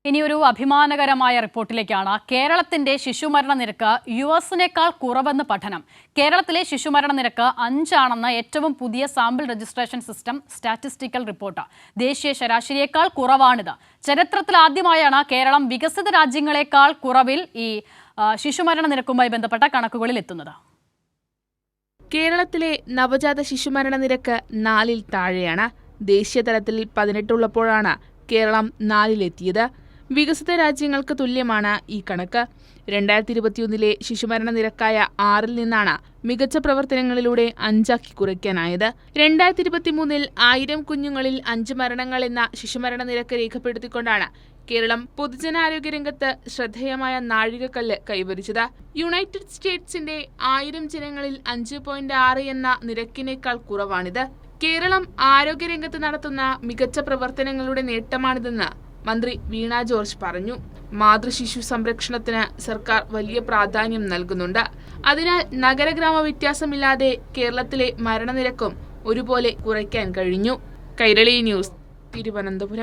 ഇനിയൊരു അഭിമാനകരമായ റിപ്പോർട്ടിലേക്കാണ്. കേരളത്തിന്റെ ശിശുമരണ നിരക്ക് യുഎസിനേക്കാൾ കുറവെന്ന് പഠനം. കേരളത്തിലെ ശിശുമരണ നിരക്ക് 5 ആണെന്ന് ഏറ്റവും പുതിയ sample registration system statistical report. ദേശീയ ശരാശരിയേക്കാൾ കുറവാണിത്. ചരിത്രത്തിൽ ആദ്യമായാണ് കേരളം വികസിത രാജ്യങ്ങളെക്കാൾ കുറവിൽ ഈ ശിശുമരണ നിരക്കുമായി ബന്ധപ്പെട്ട കണക്കുകളിൽ എത്തുന്നത്. കേരളത്തിലെ നവജാത ശിശുമരണ നിരക്ക് 4-ൽ താഴെയാണ്. ദേശീയ തലത്തിൽ 18 ഉള്ളപ്പോഴാണ് കേരളം 4-ലെത്തിയത്. വികസിത രാജ്യങ്ങൾക്ക് തുല്യമാണ് ഈ കണക്ക്. 2021 ശിശുമരണ നിരക്കായ 6-ൽ നിന്നാണ് മികച്ച പ്രവർത്തനങ്ങളിലൂടെ 5-ആക്കി കുറയ്ക്കാനായത്. 2023 1000 കുഞ്ഞുങ്ങളിൽ 5 മരണങ്ങൾ എന്ന ശിശുമരണ നിരക്ക് രേഖപ്പെടുത്തിക്കൊണ്ടാണ് കേരളം പൊതുജനാരോഗ്യ രംഗത്ത് ശ്രദ്ധേയമായ നാഴികക്കല്ല് കൈവരിച്ചത്. യുണൈറ്റഡ് സ്റ്റേറ്റ്സിന്റെ 1000 ജനങ്ങളിൽ 5.6 എന്ന നിരക്കിനേക്കാൾ കുറവാണിത്. കേരളം ആരോഗ്യരംഗത്ത് നടത്തുന്ന മികച്ച പ്രവർത്തനങ്ങളുടെ നേട്ടമാണിതെന്ന് മന്ത്രി വീണ ജോർജ് പറഞ്ഞു. മാതൃശിശു സംരക്ഷണത്തിന് സർക്കാർ വലിയ പ്രാധാന്യം നൽകുന്നുണ്ട്. അതിനാൽ നഗരഗ്രാമ വ്യത്യാസമില്ലാതെ കേരളത്തിലെ മരണനിരക്കും ഒരുപോലെ കുറയ്ക്കാൻ കഴിഞ്ഞു. കൈരളി ന്യൂസ്, തിരുവനന്തപുരം.